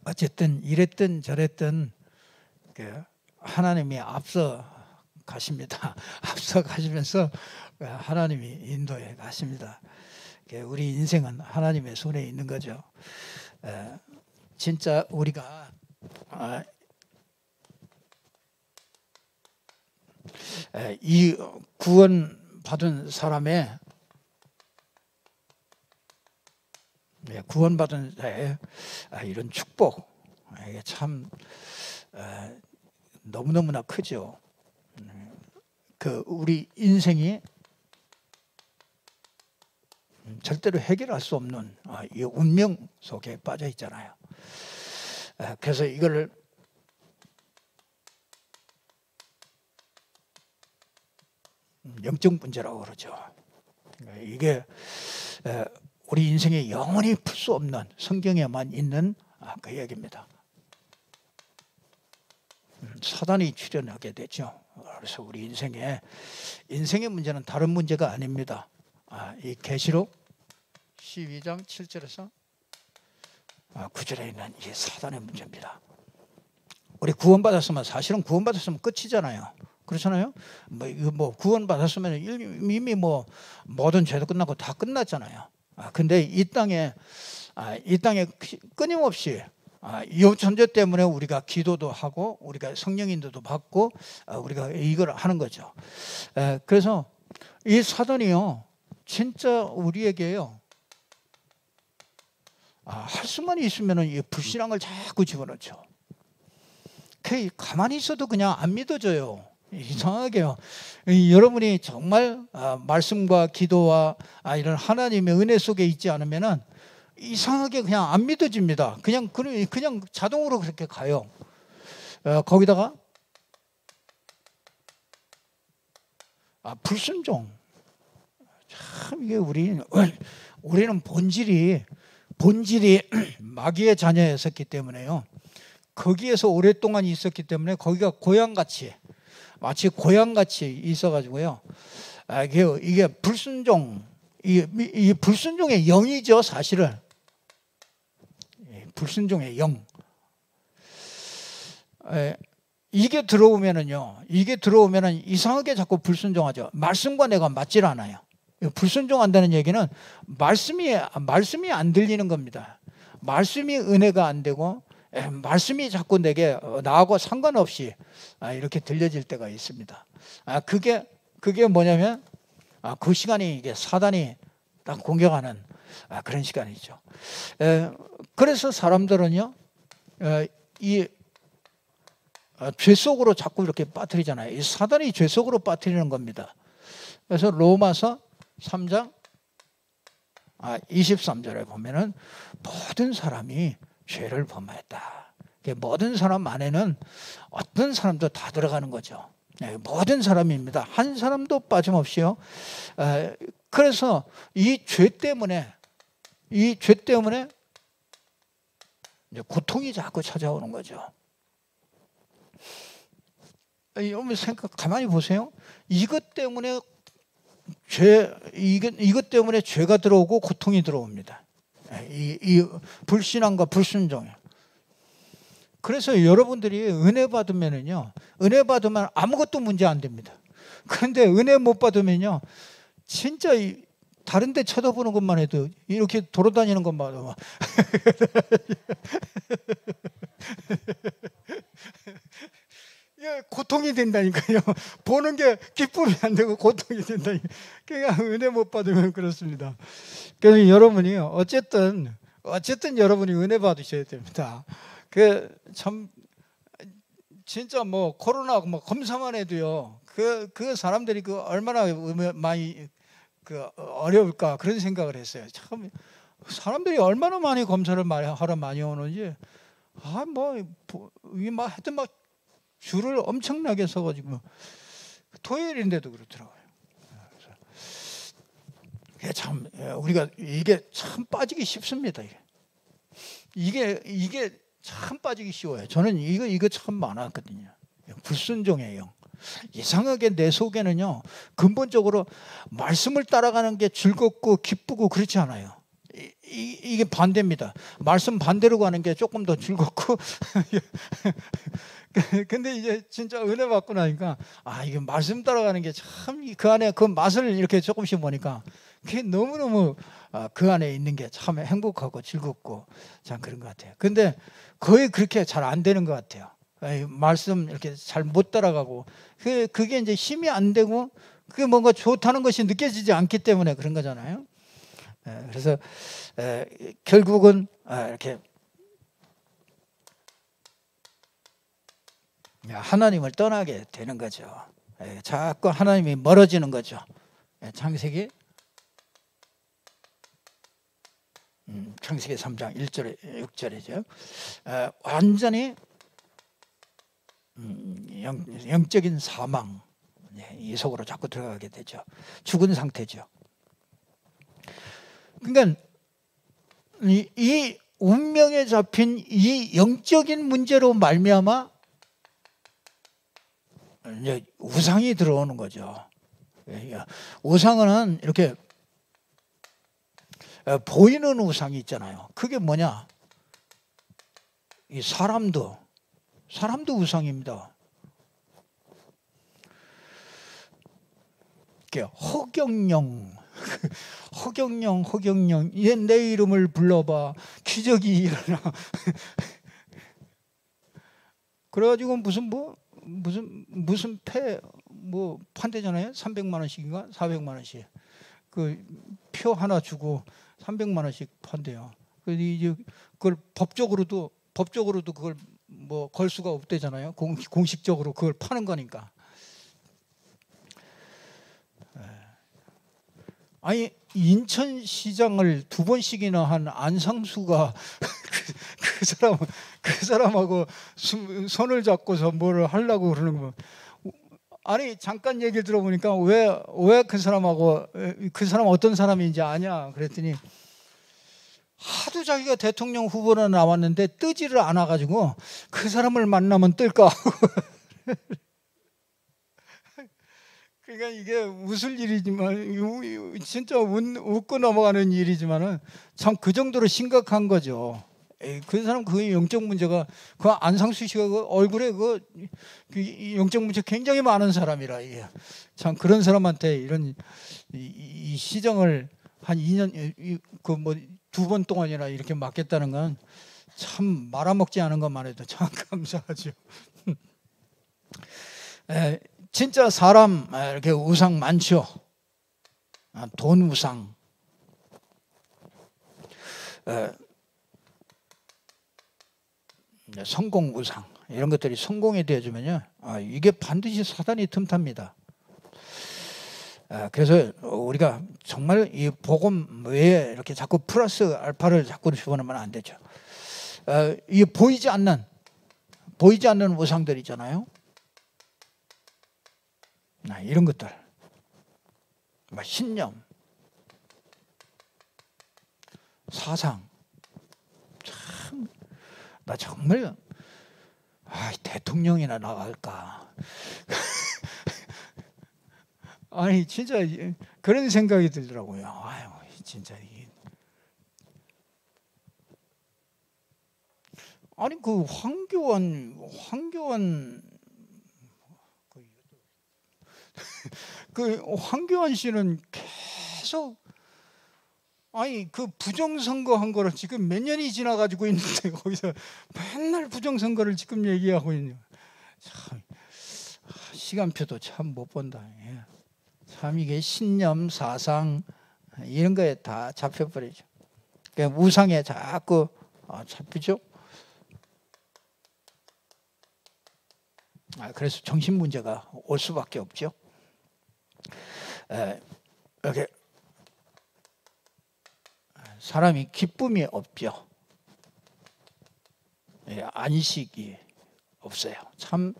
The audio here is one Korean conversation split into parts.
어쨌든 이랬든 저랬든 하나님이 앞서 가십니다. 앞서 가시면서 하나님이 인도해 가십니다. 우리 인생은 하나님의 손에 있는 거죠. 진짜 우리가 이 구원받은 사람의 구원받은 자의 이런 축복, 이게 참 너무너무나 크죠. 우리 인생이 절대로 해결할 수 없는 이 운명 속에 빠져 있잖아요. 그래서 이걸 영적 문제라고 그러죠. 이게 우리 인생에 영원히 풀 수 없는, 성경에만 있는 그 얘기입니다. 사단이 출현하게 되죠. 그래서 우리 인생의 문제는 다른 문제가 아닙니다. 이 계시록 12장 7절에서 9절에 있는 이 사단의 문제입니다. 우리 구원받았으면, 사실은 구원받았으면 끝이잖아요. 그렇잖아요. 구원받았으면 이미 모든 죄도 끝나고 다 끝났잖아요. 근데 이 땅에 끊임없이 유전자 때문에 우리가 기도도 하고 우리가 성령 인도도 받고 우리가 이걸 하는 거죠. 그래서 이 사단이요, 진짜 우리에게요, 할 수만 있으면 이 불신앙을 자꾸 집어넣죠. 가만히 있어도 그냥 안 믿어져요. 이상하게요. 여러분이 정말 말씀과 기도와 이런 하나님의 은혜 속에 있지 않으면은 이상하게 그냥 안 믿어집니다. 그냥 자동으로 그렇게 가요. 거기다가 불순종. 참 이게 우리는 본질이 마귀의 자녀였었기 때문에요. 거기에서 오랫동안 있었기 때문에 거기가 마치 고향같이 있어가지고요. 이게 불순종, 이 불순종의 영이죠, 사실은. 불순종의 영. 이게 들어오면은 이상하게 자꾸 불순종하죠. 말씀과 내가 맞질 않아요. 불순종한다는 얘기는 말씀이 안 들리는 겁니다. 말씀이 은혜가 안 되고 말씀이 자꾸 내게 나하고 상관없이 이렇게 들려질 때가 있습니다. 그게 뭐냐면 그 시간이 이게 사단이 딱 공격하는 그런 시간이죠. 그래서 사람들은요, 이 죄 속으로 자꾸 이렇게 빠뜨리잖아요. 이 사단이 죄 속으로 빠뜨리는 겁니다. 그래서 로마서 3장 23절에 보면은 모든 사람이 죄를 범하였다. 모든 사람 안에는 어떤 사람도 다 들어가는 거죠. 모든 사람입니다. 한 사람도 빠짐없이요. 그래서 이 죄 때문에 고통이 자꾸 찾아오는 거죠. 여러분 가만히 보세요. 이것 때문에 죄가 들어오고 고통이 들어옵니다. 이 불신앙과 불순종. 그래서 여러분들이 은혜 받으면 아무것도 문제 안 됩니다. 그런데 은혜 못 받으면요, 진짜 다른 데 쳐다보는 것만 해도 이렇게 돌아다니는 것만 해도 고통이 된다니까요. 보는 게 기쁨이 안 되고 고통이 된다니까요. 그냥 은혜 못 받으면 그렇습니다. 그래서 여러분이 어쨌든 여러분이 은혜 받으셔야 됩니다. 참 진짜 코로나 검사만 해도요, 그 사람들이 얼마나 많이 어려울까 그런 생각을 했어요. 참 사람들이 얼마나 많이 검사를 하러 많이 오는지 하여튼 줄을 엄청나게 서가지고 토요일인데도 그렇더라고요. 참 우리가 이게 참 빠지기 쉽습니다. 이게 참 빠지기 쉬워요. 저는 이거 참 많았거든요. 불순종의 영. 이상하게 내 속에는요, 근본적으로 말씀을 따라가는 게 즐겁고 기쁘고 그렇지 않아요. 이게 반대입니다. 말씀 반대로 가는 게 조금 더 즐겁고 근데 이제 진짜 은혜 받고 나니까 이게 말씀 따라가는 게 참 그 안에 그 맛을 이렇게 조금씩 보니까 그게 너무너무 그 안에 있는 게 참 행복하고 즐겁고 참 그런 것 같아요. 근데 거의 그렇게 잘 안 되는 것 같아요. 말씀 이렇게 잘 못 따라가고 그게 이제 힘이 안 되고 그게 뭔가 좋다는 것이 느껴지지 않기 때문에 그런 거잖아요. 그래서 결국은 이렇게 하나님을 떠나게 되는 거죠. 자꾸 하나님이 멀어지는 거죠. 창세기 3장 1절에 6절이죠. 완전히 영적인 사망, 이 속으로 자꾸 들어가게 되죠. 죽은 상태죠. 그러니까 이 운명에 잡힌 이 영적인 문제로 말미암아 이제 우상이 들어오는 거죠. 우상은 이렇게 보이는 우상이 있잖아요. 그게 뭐냐? 이 사람도 우상입니다. 허경영, 얘 내 이름을 불러봐. 기적이 일어나. 그래가지고 무슨 판대잖아요. 300만 원씩인가 400만 원씩. 그 표 하나 주고 300만 원씩 판대요. 이제 그걸 법적으로도 그걸 뭐 걸 수가 없대잖아요. 공식적으로 그걸 파는 거니까. 아니 인천시장을 2번씩이나 한 안상수가 그 사람하고 손을 잡고서 뭘 하려고 그러는 거. 아니 잠깐 얘기를 들어보니까 왜 그 사람하고 그 사람 어떤 사람인지 아냐 그랬더니 하도 자기가 대통령 후보로 나왔는데 뜨지를 않아가지고 그 사람을 만나면 뜰까. 그러니까 이게 웃을 일이지만 진짜 웃고 넘어가는 일이지만은 참 그 정도로 심각한 거죠. 그 사람 그 영적 문제가 그 안상수 씨가 그 얼굴에 그 영적 문제 굉장히 많은 사람이라 이게 참 그런 사람한테 이런 이 시정을 한 2년 그 뭐 2번 동안이나 이렇게 맡겠다는 건 참 말아먹지 않은 것만 해도 참 감사하죠. 진짜 사람 이렇게 우상 많죠. 돈 우상, 성공 우상 이런 것들이 성공이 되어주면요, 이게 반드시 사단이 틈탑니다. 그래서 우리가 정말 이 복음 외에 이렇게 자꾸 플러스 알파를 자꾸 집어넣으면 안 되죠. 이 보이지 않는 우상들 있잖아요. 이런 것들, 신념, 사상, 참 나 정말 대통령이나 나갈까. 아니 진짜 그런 생각이 들더라고요. 아유 진짜 아니 그 황교안 그 황교안 씨는 계속 그 부정선거 한 거를 지금 몇 년이 지나가지고 있는데 거기서 맨날 부정선거를 지금 얘기하고 있는. 참 시간표도 참 못 본다. 참 이게 신념, 사상 이런 거에 다 잡혀버리죠. 그러니까 우상에 자꾸 잡히죠. 그래서 정신 문제가 올 수밖에 없죠. 이렇게 사람이 기쁨이 없죠. 안식이 없어요. 참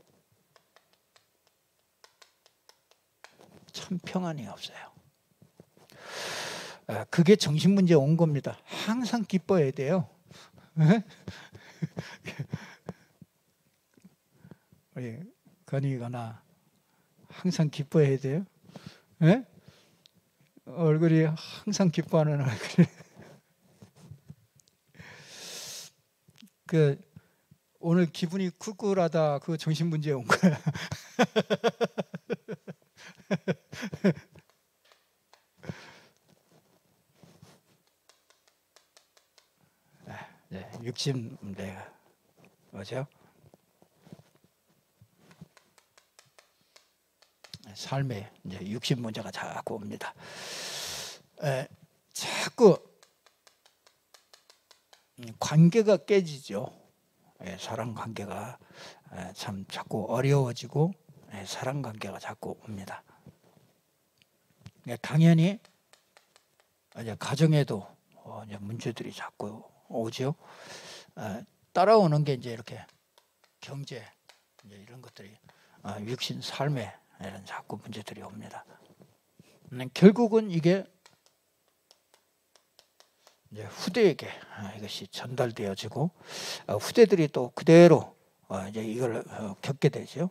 평안이 없어요. 그게 정신 문제 온 겁니다. 항상 기뻐해야 돼요. 우리 건이거나 항상 기뻐해야 돼요. 얼굴이 항상 기뻐하는 얼굴. 그 오늘 기분이 쿨쿨하다 그 정신 문제 온 거야. 네, 육신 문제가 뭐죠? 삶에 이제 육신 문제가 자꾸 옵니다. 자꾸 관계가 깨지죠. 사람 관계가 참 자꾸 어려워지고 사람 관계가 자꾸 옵니다. 당연히 이제 가정에도 이제 문제들이 자꾸 오죠. 따라오는 게 이제 이렇게 경제 이제 이런 것들이 육신 삶에 이런 자꾸 문제들이 옵니다. 결국은 이게 이제 후대에게 이것이 전달되어지고 후대들이 또 그대로 이제 이걸 겪게 되죠.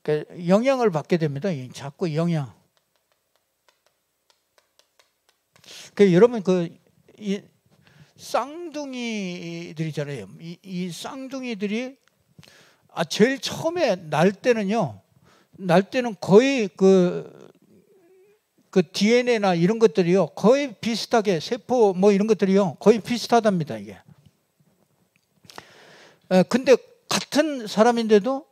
그러니까 영향을 받게 됩니다. 자꾸 영향. 여러분 이 쌍둥이들이잖아요. 이 쌍둥이들이 제일 처음에 날 때는 거의 그 DNA나 이런 것들이요 거의 비슷하게 세포 뭐 이런 것들이요 거의 비슷하답니다. 이게. 근데 같은 사람인데도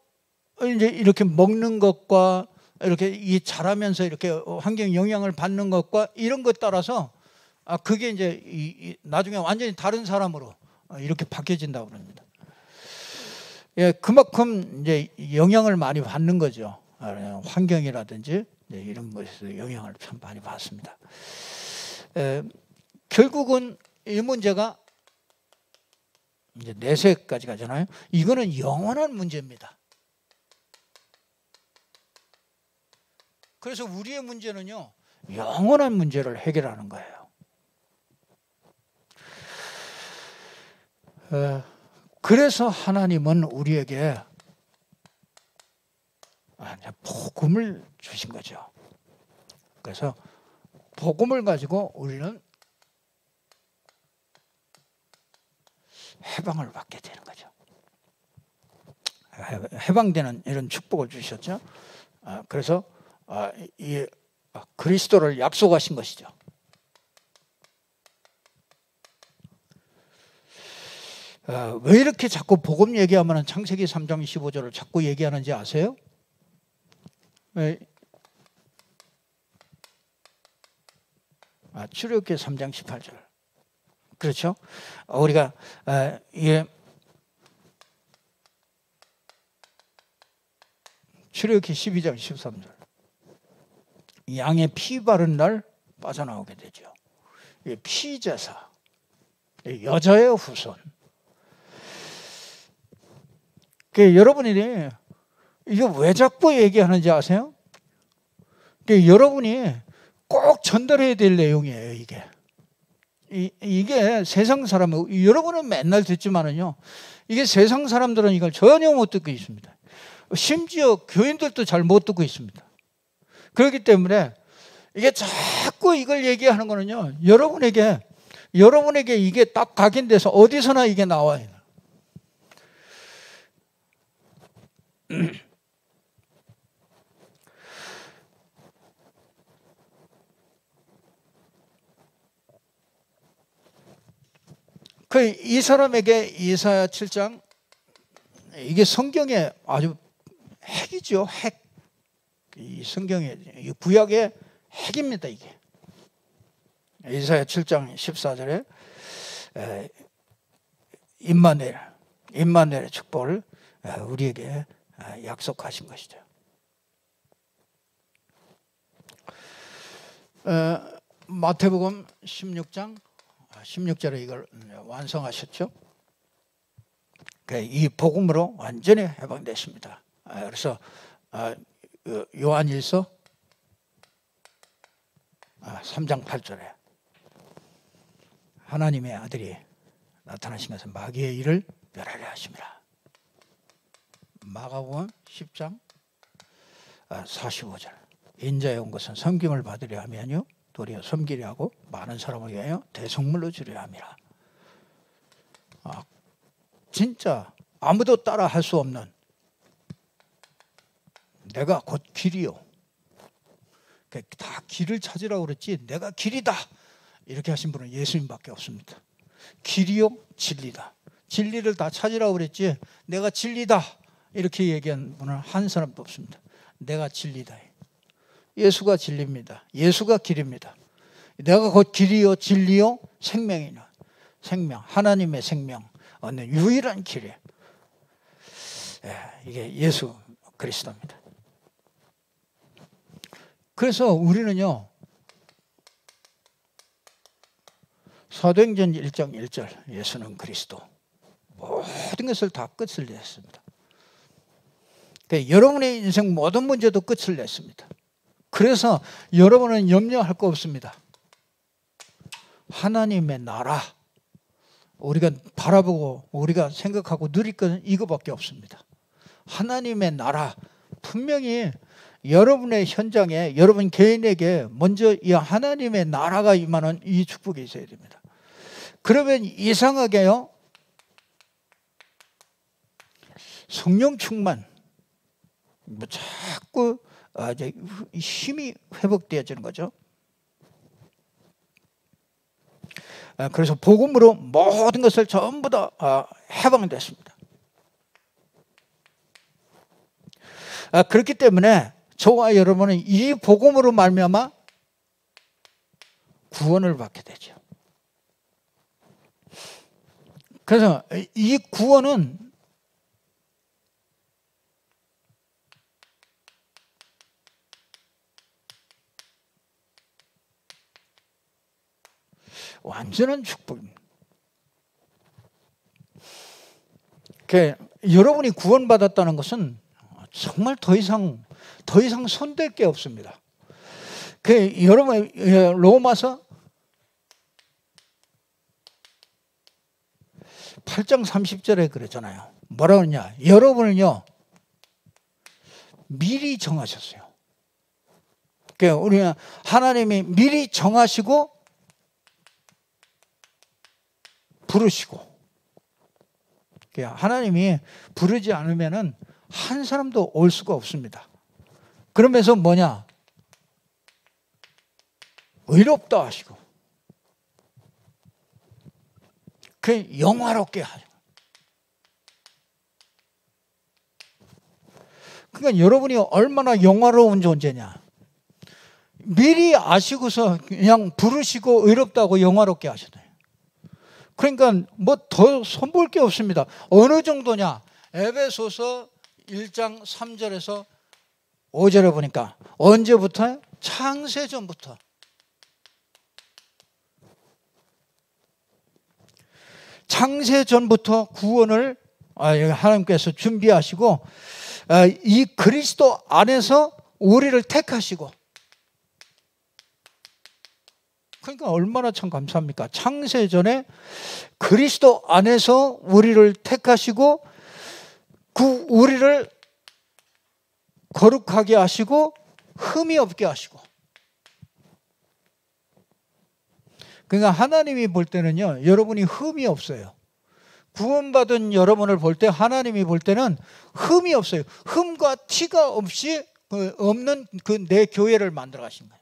이제 이렇게 먹는 것과 이렇게 이 자라면서 이렇게 환경 영향을 받는 것과 이런 것 따라서 그게 이제 나중에 완전히 다른 사람으로 이렇게 바뀌어진다고 그럽니다. 그만큼 이제 영향을 많이 받는 거죠. 환경이라든지 이런 것에서 영향을 참 많이 받습니다. 결국은 이 문제가 이제 내세까지 가잖아요. 이거는 영원한 문제입니다. 그래서 우리의 문제는요, 영원한 문제를 해결하는 거예요. 그래서 하나님은 우리에게 복음을 주신 거죠. 그래서 복음을 가지고 우리는 해방을 받게 되는 거죠. 해방되는 이런 축복을 주셨죠. 그래서 이 그리스도를 약속하신 것이죠. 왜 이렇게 자꾸 복음 얘기하면 창세기 3장 15절을 자꾸 얘기하는지 아세요? 출애굽기 3장 18절. 그렇죠? 우리가 출애굽기 12장 13절. 양의 피 바른 날 빠져나오게 되죠. 피제사, 여자의 후손. 여러분이 이게 왜 자꾸 얘기하는지 아세요? 여러분이 꼭 전달해야 될 내용이에요. 이게 세상 사람은, 여러분은 맨날 듣지만은요, 이게 세상 사람들은 이걸 전혀 못 듣고 있습니다. 심지어 교인들도 잘 못 듣고 있습니다. 그렇기 때문에 이게 자꾸 이걸 얘기하는 거는요, 여러분에게 이게 딱 각인돼서 어디서나 이게 나와요. 이 사람에게 이사야 7장, 이게 성경의 아주 핵이죠. 핵. 이 성경의, 이 구약의 핵입니다. 이게. 이사야 7장 14절에 임마누엘의 축복을 우리에게 약속하신 것이죠. 마태복음 16장 16절에 이걸 완성하셨죠. 이 복음으로 완전히 해방됐습니다. 그래서 요한일서 3장 8절에 하나님의 아들이 나타나신 것은 마귀의 일을 멸하려 하심이라. 마가복음 10장 45절. 인자에 온 것은 섬김을 받으려 하면요 도리어 섬기려 하고 많은 사람을 위하여 대속물로 주려 함이라. 진짜 아무도 따라 할 수 없는 내가 곧 길이요. 다 길을 찾으라고 그랬지 내가 길이다 이렇게 하신 분은 예수님밖에 없습니다. 길이요 진리다. 진리를 다 찾으라고 그랬지 내가 진리다 이렇게 얘기한 분은 한 사람도 없습니다. 내가 진리다. 예수가 진리입니다. 예수가 길입니다. 내가 곧 길이요 진리요 생명이냐. 생명, 하나님의 생명 얻는 유일한 길이에요. 이게 예수 그리스도입니다. 그래서 우리는요 사도행전 1장 1절 예수는 그리스도 모든 것을 다 끝을 냈습니다. 그러니까 여러분의 인생 모든 문제도 끝을 냈습니다. 그래서 여러분은 염려할 거 없습니다. 하나님의 나라 우리가 바라보고 우리가 생각하고 누릴 것은 이거밖에 없습니다. 하나님의 나라 분명히 여러분의 현장에 여러분 개인에게 먼저 이 하나님의 나라가 임하는 이 축복이 있어야 됩니다. 그러면 이상하게요 성령 충만 자꾸 힘이 회복되어지는 거죠. 그래서 복음으로 모든 것을 전부 다 해방됐습니다. 그렇기 때문에 저와 여러분은 이 복음으로 말미암아 구원을 받게 되죠. 그래서 이 구원은 완전한 축복입니다. 여러분이 구원받았다는 것은 정말 더 이상 손댈 게 없습니다. 여러분 로마서 8장 30절에 그랬잖아요. 뭐라 그러냐? 여러분은요 미리 정하셨어요. 우리는 하나님이 미리 정하시고 부르시고 하나님이 부르지 않으면은 한 사람도 올 수가 없습니다. 그러면서 뭐냐? 의롭다 하시고 영화롭게 하시고 그러니까 여러분이 얼마나 영화로운 존재냐. 미리 아시고서 그냥 부르시고 의롭다고 영화롭게 하시네요. 그러니까 뭐 더 손볼 게 없습니다. 어느 정도냐? 에베소서 1장 3절에서 5절에 보니까 언제부터? 창세전부터. 창세전부터 구원을 하나님께서 준비하시고 이 그리스도 안에서 우리를 택하시고 그러니까 얼마나 참 감사합니까? 창세전에 그리스도 안에서 우리를 택하시고 그 우리를 거룩하게 하시고 흠이 없게 하시고 그러니까 하나님이 볼 때는요 여러분이 흠이 없어요. 구원받은 여러분을 볼 때 하나님이 볼 때는 흠이 없어요. 흠과 티가 없이 없는 내 교회를 만들어 가신 거예요.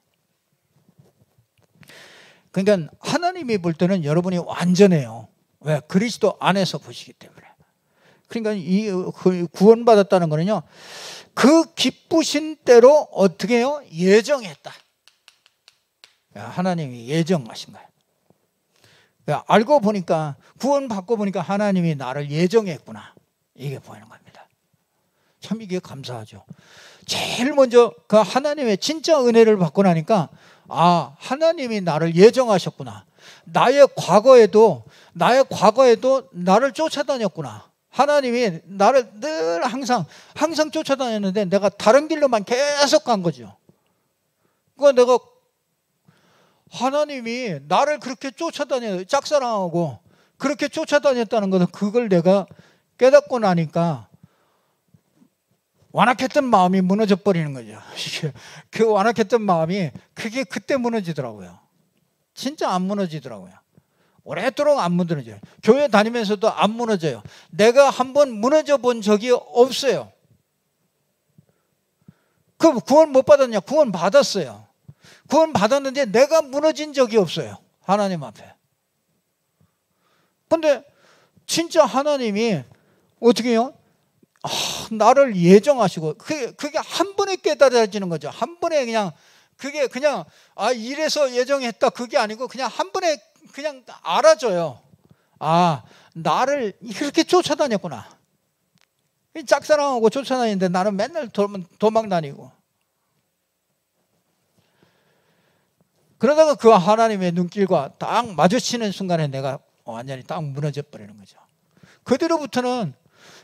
그러니까 하나님이 볼 때는 여러분이 완전해요. 왜? 그리스도 안에서 보시기 때문에. 그러니까 이 구원받았다는 거는요 그 기쁘신 대로 어떻게 해요? 예정했다. 하나님이 예정하신 거예요. 알고 보니까 구원받고 보니까 하나님이 나를 예정했구나. 이게 보이는 겁니다. 참 이게 감사하죠. 제일 먼저 그 하나님의 진짜 은혜를 받고 나니까 하나님이 나를 예정하셨구나. 나의 과거에도 나를 쫓아다녔구나. 하나님이 나를 늘 항상 쫓아다녔는데 내가 다른 길로만 계속 간 거죠. 그러니까 내가 하나님이 나를 그렇게 짝사랑하고 그렇게 쫓아다녔다는 것은 그걸 내가 깨닫고 나니까 완악했던 마음이 무너져 버리는 거죠. 그 완악했던 마음이 그게 그때 무너지더라고요. 진짜 안 무너지더라고요. 오랫도록 안 무너져요. 교회 다니면서도 안 무너져요. 내가 한번 무너져 본 적이 없어요. 그럼 구원 못 받았냐? 구원 받았어요. 구원 받았는데 내가 무너진 적이 없어요. 하나님 앞에. 근데 진짜 하나님이 어떻게 해요? 나를 예정하시고 그게 한 번에 깨달아지는 거죠. 한 번에 그냥 그게 그냥 이래서 예정했다 그게 아니고 그냥 한 번에 그냥 알아져요. 나를 그렇게 쫓아다녔구나. 짝사랑하고 쫓아다니는데 나는 맨날 도망 다니고. 그러다가 그 하나님의 눈길과 딱 마주치는 순간에 내가 완전히 딱 무너져 버리는 거죠.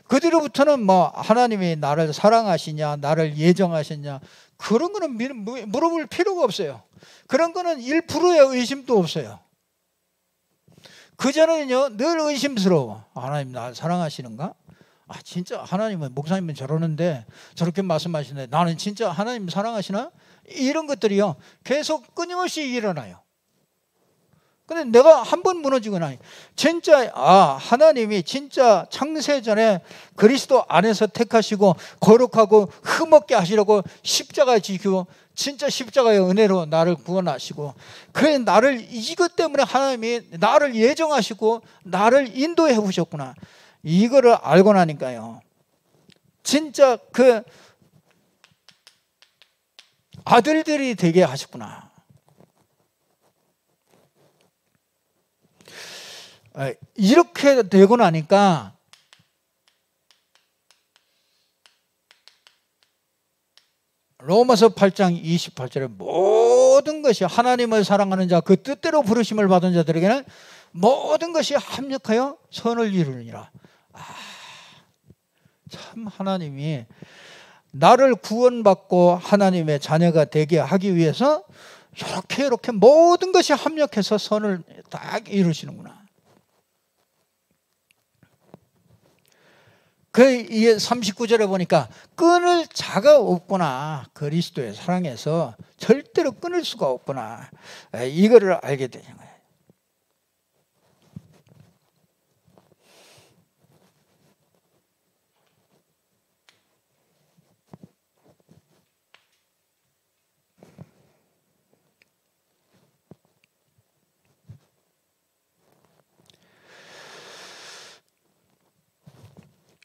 그뒤로부터는 뭐 하나님이 나를 사랑하시냐 나를 예정하시냐 그런 거는 물어볼 필요가 없어요. 그런 거는 1%의 의심도 없어요. 그전에는요 늘 의심스러워. 하나님 나를 사랑하시는가? 진짜 하나님은 목사님은 저러는데 저렇게 말씀하시는데 나는 진짜 하나님 사랑하시나? 이런 것들이요 계속 끊임없이 일어나요. 근데 내가 한 번 무너지거나 진짜 하나님이 진짜 창세전에 그리스도 안에서 택하시고 거룩하고 흠없게 하시려고 십자가 지키고 진짜 십자가의 은혜로 나를 구원하시고 그래 나를 이것 때문에 하나님이 나를 예정하시고 나를 인도해 오셨구나. 이거를 알고 나니까요 진짜 그 아들들이 되게 하셨구나. 이렇게 되고 나니까 로마서 8장 28절에 모든 것이 하나님을 사랑하는 자 그 뜻대로 부르심을 받은 자들에게는 모든 것이 합력하여 선을 이루느니라. 참 하나님이 나를 구원받고 하나님의 자녀가 되게 하기 위해서 이렇게 모든 것이 합력해서 선을 딱 이루시는구나. 이게 39절에 보니까 끊을 자가 없구나. 그리스도의 사랑에서 절대로 끊을 수가 없구나. 이거를 알게 되는 거예요.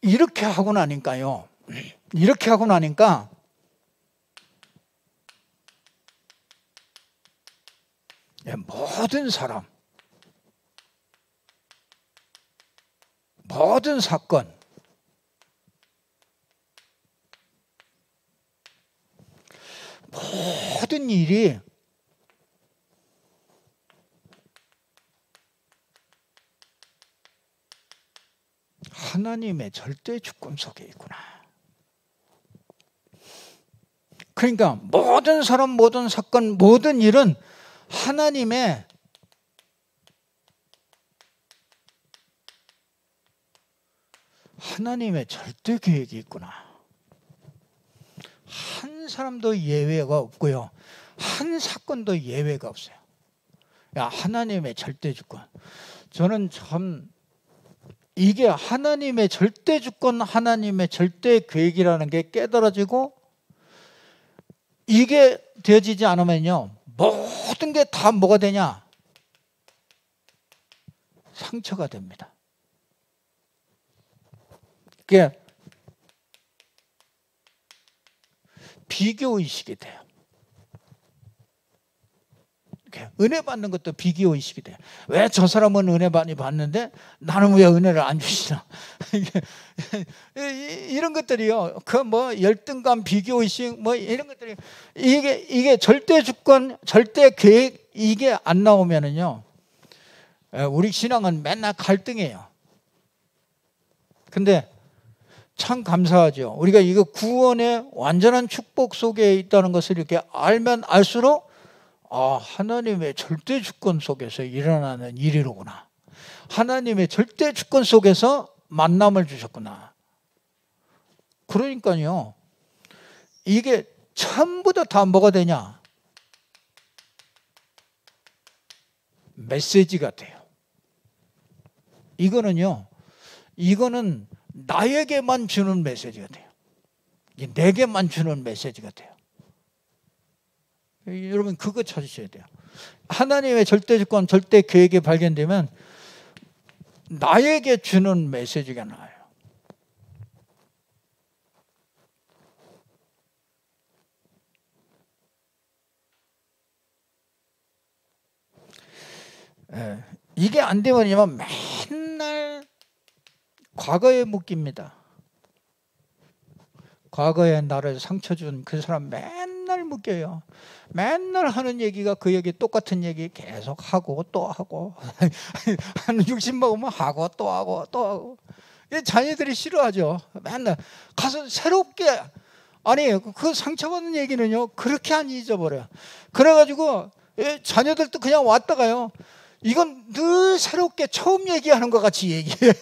이렇게 하고 나니까요. 이렇게 하고 나니까 모든 사람, 모든 사건, 모든 일이 하나님의 절대 주권 속에 있구나. 그러니까 모든 사람, 모든 사건, 모든 일은 하나님의 절대 계획이 있구나. 한 사람도 예외가 없고요. 한 사건도 예외가 없어요. 하나님의 절대 주권. 저는 참 이게 하나님의 절대 주권, 하나님의 절대 계획이라는 게 깨달아지고 이게 되어지지 않으면요 모든 게 다 뭐가 되냐? 상처가 됩니다. 그게 비교의식이 돼요. 은혜 받는 것도 비교의식이 돼요. 왜 저 사람은 은혜 많이 받는데 나는 왜 은혜를 안 주시나? 이런 것들이요. 그 뭐 열등감, 비교의식 뭐 이런 것들이 이게 절대 주권, 절대 계획 이게 안 나오면은요. 우리 신앙은 맨날 갈등이에요. 근데 참 감사하죠. 우리가 이거 구원의 완전한 축복 속에 있다는 것을 이렇게 알면 알수록 하나님의 절대 주권 속에서 일어나는 일이로구나. 하나님의 절대 주권 속에서 만남을 주셨구나. 그러니까요. 이게 전부 다 뭐가 되냐? 메시지가 돼요. 이거는 나에게만 주는 메시지가 돼요. 내게만 주는 메시지가 돼요. 여러분 그거 찾으셔야 돼요. 하나님의 절대 주권, 절대 계획이 발견되면 나에게 주는 메시지가 나와요. 이게 안 되면 맨날 과거에 묶입니다. 과거에 나를 상처 준 그 사람 맨날 묶여요. 맨날 하는 얘기가 그 얘기 똑같은 얘기 계속 하고 또 하고 한 60 먹으면 하고 또 하고 또 하고. 자녀들이 싫어하죠. 맨날 가서 새롭게, 아니 그 상처받은 얘기는요 그렇게 안 잊어버려요. 그래가지고 자녀들도 그냥 왔다가요 이건 늘 새롭게 처음 얘기하는 것 같이 얘기해.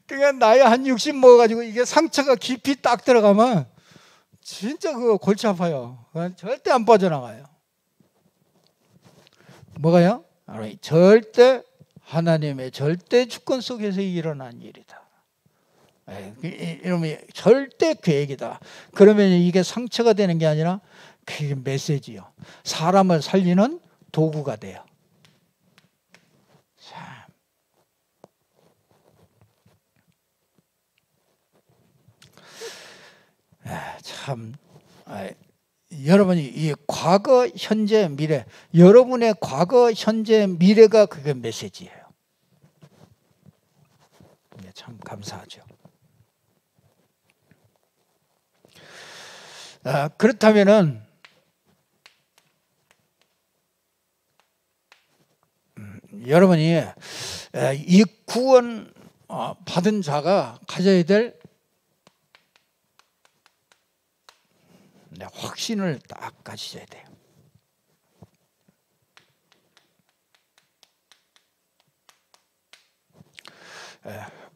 그러니까 나이 한 60 먹어가지고 이게 상처가 깊이 딱 들어가면 진짜 그거 골치 아파요. 절대 안 빠져나가요. 뭐가요? 절대 하나님의 절대 주권 속에서 일어난 일이다. 이러면 절대 계획이다. 그러면 이게 상처가 되는 게 아니라 그게 메시지요. 사람을 살리는 도구가 돼요. 참, 여러분이 이 과거, 현재, 미래, 여러분의 과거, 현재, 미래가 그게 메시지예요. 참 감사하죠. 그렇다면은 여러분이 이 구원 받은 자가 가져야 될 확신을 딱 가지셔야 돼요.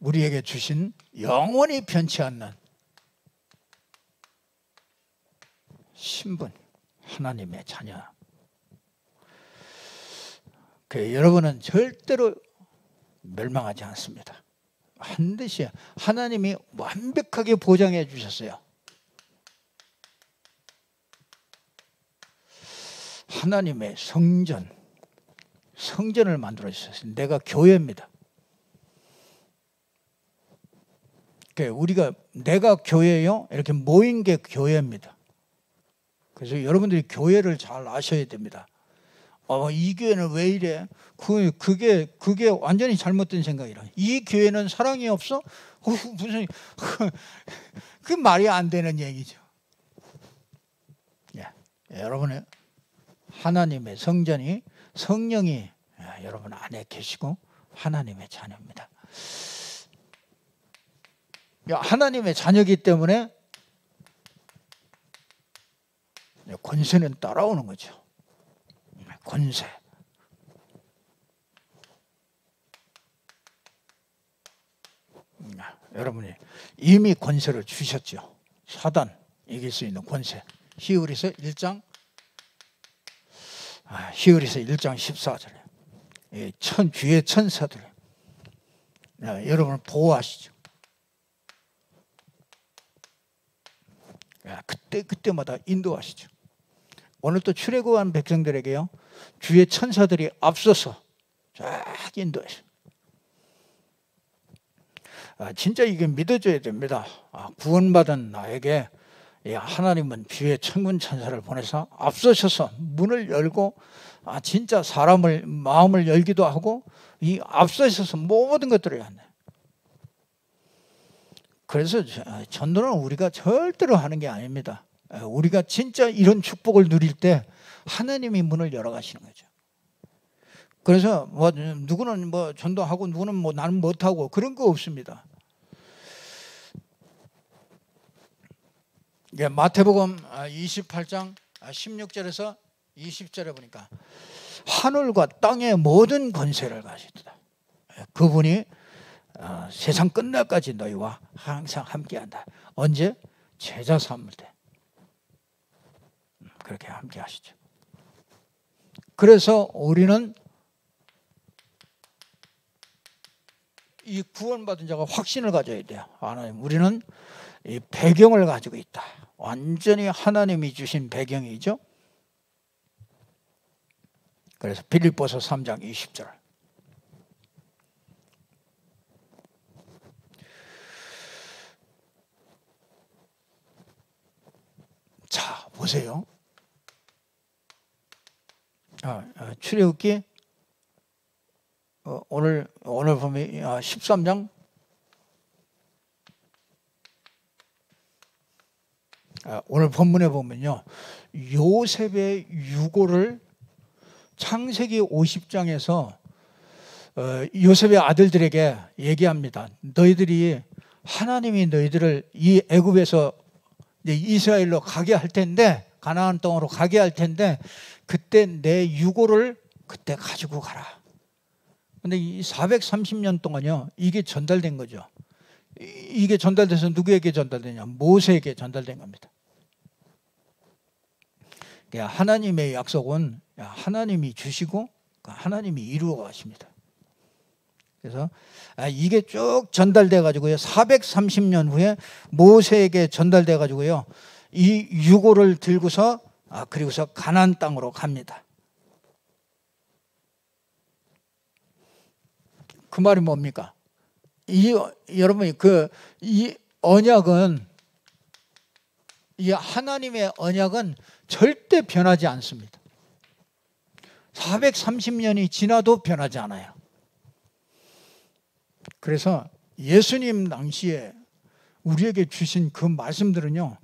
우리에게 주신 영원히 변치 않는 신분, 하나님의 자녀. 여러분은 절대로 멸망하지 않습니다. 반드시 하나님이 완벽하게 보장해 주셨어요. 하나님의 성전을 만들어 주셨어요. 내가 교회입니다. 내가 교회요 이렇게 모인 게 교회입니다. 그래서 여러분들이 교회를 잘 아셔야 됩니다. 이 교회는 왜 이래? 그게 완전히 잘못된 생각이라. 이 교회는 사랑이 없어? 무슨 그 말이 안 되는 얘기죠. 여러분의 하나님의 성전이 성령이 여러분 안에 계시고 하나님의 자녀입니다. 하나님의 자녀이기 때문에 권세는 따라오는 거죠. 권세. 여러분이 이미 권세를 주셨죠. 사단 이길 수 있는 권세. 히브리서 1장 14절에 주의 천사들 여러분을 보호하시죠. 그때마다 인도하시죠. 오늘 또 출애굽한 백성들에게요 주의 천사들이 앞서서 쫙 인도하시죠. 진짜 이게 믿어줘야 됩니다. 구원받은 나에게 하나님은 주의 천군 천사를 보내서 앞서셔서 문을 열고 진짜 사람을 마음을 열기도 하고 이 앞서셔서 모든 것들을 하네. 그래서 전도는 우리가 절대로 하는 게 아닙니다. 우리가 진짜 이런 축복을 누릴 때 하나님이 문을 열어 가시는 거죠. 그래서 누구는 전도하고 누구는 나는 못하고 그런 거 없습니다. 마태복음 28장 16절에서 20절에 보니까 하늘과 땅의 모든 권세를 가지시다. 그분이 세상 끝날까지 너희와 항상 함께한다. 언제? 제자 삼을 때. 그렇게 함께 하시죠. 그래서 우리는 이 구원받은 자가 확신을 가져야 돼요. 하나님, 우리는 이 배경을 가지고 있다. 완전히 하나님이 주신 배경이죠. 그래서 빌립보서 3장 20절. 자, 보세요. 출애굽기 오늘 보면 13장 오늘 본문에 보면요, 요셉의 유고를 창세기 50장에서 요셉의 아들들에게 얘기합니다. 너희들이 하나님이 너희들을 이 애굽에서 이스라엘로 가게 할 텐데, 가나안 땅으로 가게 할 텐데, 그때 내 유고를 그때 가지고 가라. 근데 이 430년 동안요, 이게 전달된 거죠. 이게 전달돼서 누구에게 전달되냐? 모세에게 전달된 겁니다. 하나님의 약속은 하나님이 주시고 하나님이 이루어 가십니다. 그래서 이게 쭉 전달돼 가지고요, 430년 후에 모세에게 전달돼 가지고요, 이 유고를 들고서 그리고서 가나안 땅으로 갑니다. 그 말이 뭡니까? 여러분이 이 언약은, 이 하나님의 언약은 절대 변하지 않습니다. 430년이 지나도 변하지 않아요. 그래서 예수님 당시에 우리에게 주신 그 말씀들은요,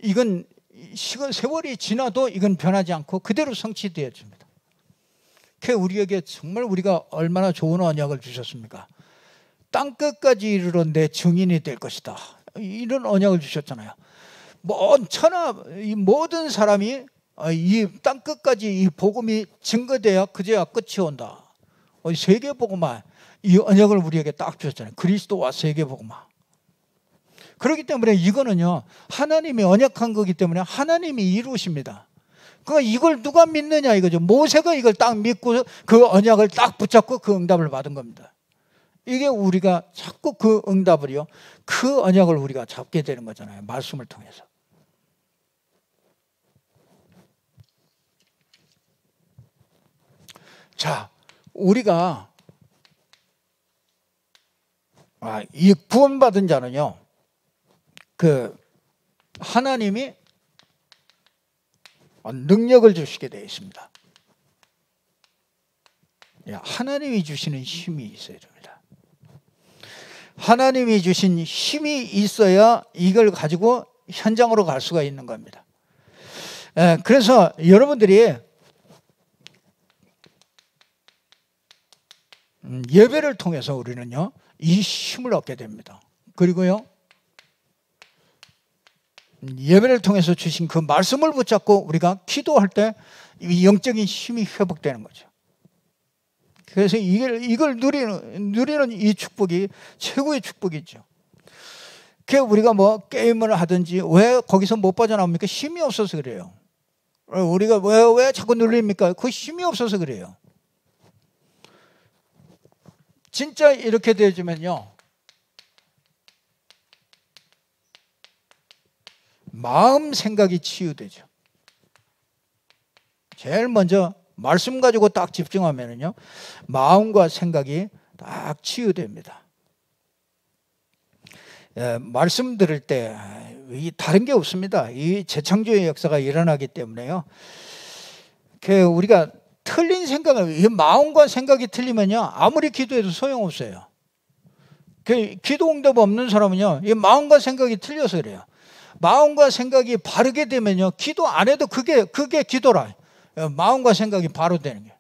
이건 세월이 지나도 이건 변하지 않고 그대로 성취되어집니다. 우리에게 정말 우리가 얼마나 좋은 언약을 주셨습니까? 땅끝까지 이르러 내 증인이 될 것이다. 이런 언약을 주셨잖아요. 이 모든 사람이 이 땅끝까지 이 복음이 증거돼야 그제야 끝이 온다. 세계복음화, 이 언약을 우리에게 딱 주셨잖아요. 그리스도와 세계복음화. 그렇기 때문에 이거는요, 하나님이 언약한 거기 때문에 하나님이 이루십니다. 그러니까 이걸 누가 믿느냐 이거죠. 모세가 이걸 딱 믿고 그 언약을 딱 붙잡고 그 응답을 받은 겁니다. 이게 우리가 자꾸 그 응답을요, 그 언약을 우리가 잡게 되는 거잖아요. 말씀을 통해서. 자, 우리가 이 구원받은 자는요, 하나님이 능력을 주시게 되어 있습니다. 하나님이 주시는 힘이 있어야 됩니다. 하나님이 주신 힘이 있어야 이걸 가지고 현장으로 갈 수가 있는 겁니다. 그래서 여러분들이 예배를 통해서 우리는요, 이 힘을 얻게 됩니다. 그리고요, 예배를 통해서 주신 그 말씀을 붙잡고 우리가 기도할 때 이 영적인 힘이 회복되는 거죠. 그래서 이걸 누리는 이 축복이 최고의 축복이죠. 우리가 게임을 하든지 왜 거기서 못 빠져나옵니까? 힘이 없어서 그래요. 우리가 왜 자꾸 눌립니까? 그 힘이 없어서 그래요. 진짜 이렇게 되어지면요, 마음 생각이 치유되죠. 제일 먼저 말씀 가지고 딱 집중하면요, 마음과 생각이 딱 치유됩니다. 말씀 들을 때 다른 게 없습니다. 이 재창조의 역사가 일어나기 때문에요, 우리가 틀린 생각을, 마음과 생각이 틀리면요, 아무리 기도해도 소용없어요. 기도 응답 없는 사람은요, 이 마음과 생각이 틀려서 그래요. 마음과 생각이 바르게 되면요, 기도 안 해도 그게 기도라. 마음과 생각이 바로 되는 게.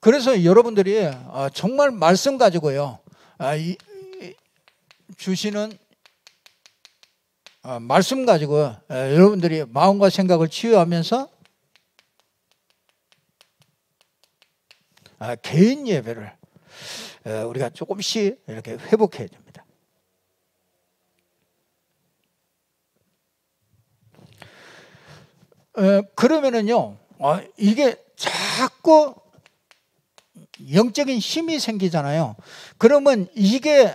그래서 여러분들이 정말 말씀 가지고요, 주시는 말씀 가지고 여러분들이 마음과 생각을 치유하면서 개인 예배를 우리가 조금씩 이렇게 회복해야 됩니다. 그러면은요, 이게 자꾸 영적인 힘이 생기잖아요. 그러면 이게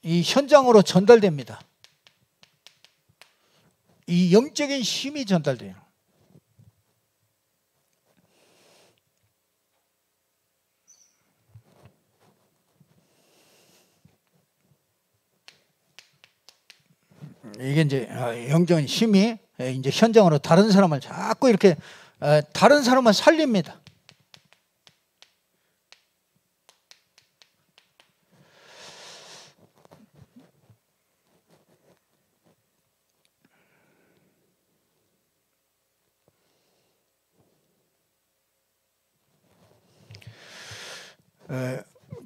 이 현장으로 전달됩니다. 이 영적인 힘이 전달돼요. 이게 이제 영적인 힘이 이제 현장으로 다른 사람을 자꾸 이렇게 다른 사람을 살립니다.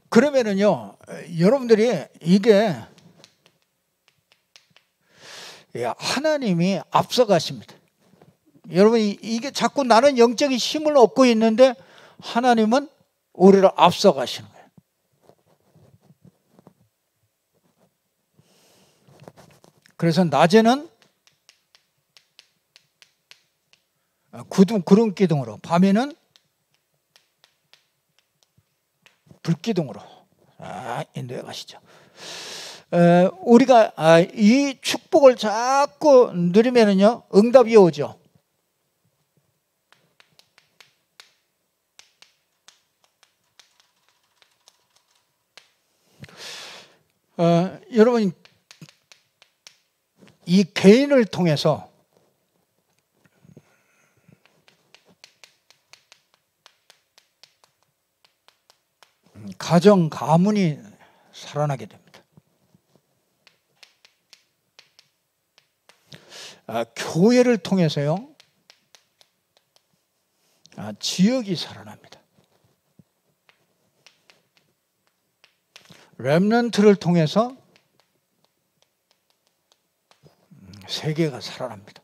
그러면은요, 여러분들이 이게 하나님이 앞서가십니다. 여러분이 이게 자꾸 나는 영적인 힘을 얻고 있는데 하나님은 우리를 앞서가시는 거예요. 그래서 낮에는 구름 기둥으로, 밤에는 불기둥으로 인도해 가시죠. 우리가 이 축복을 자꾸 누리면은요, 응답이 오죠. 여러분, 이 개인을 통해서 가정, 가문이 살아나게 됩니다. 교회를 통해서요, 지역이 살아납니다. 렘넌트를 통해서 세계가 살아납니다.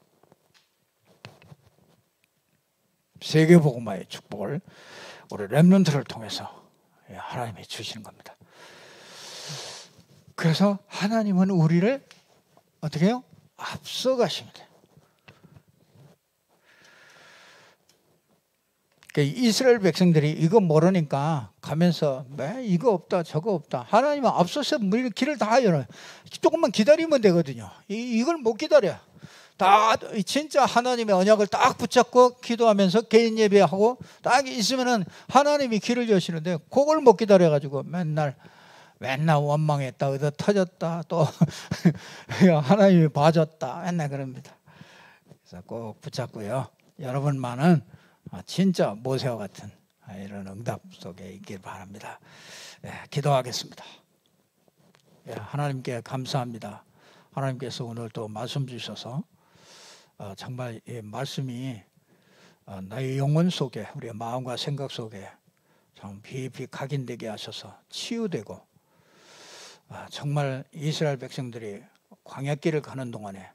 세계복음화의 축복을 우리 렘넌트를 통해서 하나님이 주시는 겁니다. 그래서 하나님은 우리를 어떻게 해요? 앞서가십니다. 이스라엘 백성들이 이거 모르니까 가면서 이거 없다 저거 없다. 하나님은 앞서서 길을 다 열어요. 조금만 기다리면 되거든요. 이걸 못 기다려. 다 진짜 하나님의 언약을 딱 붙잡고 기도하면서 개인 예배하고 딱 있으면은 하나님이 길을 여시는데 그걸 못 기다려가지고 맨날 원망했다, 얻어 터졌다, 또 하나님이 봐줬다, 맨날 그럽니다. 그래서 꼭 붙잡고요. 여러분만은 진짜 모세와 같은 이런 응답 속에 있길 바랍니다. 기도하겠습니다. 하나님께 감사합니다. 하나님께서 오늘 또 말씀 주셔서 정말 이 말씀이 나의 영혼 속에, 우리의 마음과 생각 속에 참 깊이 각인되게 하셔서 치유되고, 정말 이스라엘 백성들이 광야길을 가는 동안에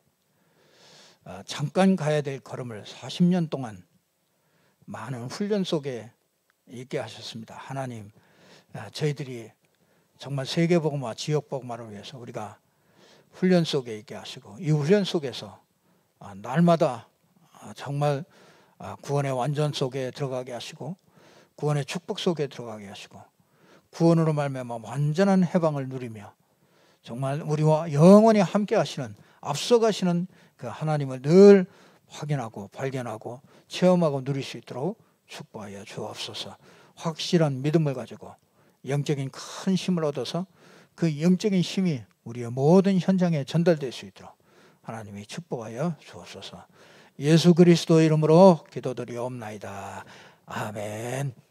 잠깐 가야 될 걸음을 40년 동안 많은 훈련 속에 있게 하셨습니다. 하나님, 저희들이 정말 세계복음화, 지역복음화를 위해서 우리가 훈련 속에 있게 하시고, 이 훈련 속에서 날마다 정말 구원의 완전 속에 들어가게 하시고, 구원의 축복 속에 들어가게 하시고, 구원으로 말미암아 완전한 해방을 누리며 정말 우리와 영원히 함께 하시는, 앞서가시는 그 하나님을 늘 확인하고 발견하고 체험하고 누릴 수 있도록 축복하여 주옵소서. 확실한 믿음을 가지고 영적인 큰 힘을 얻어서 그 영적인 힘이 우리의 모든 현장에 전달될 수 있도록 하나님이 축복하여 주옵소서. 예수 그리스도 이름으로 기도드리옵나이다. 아멘.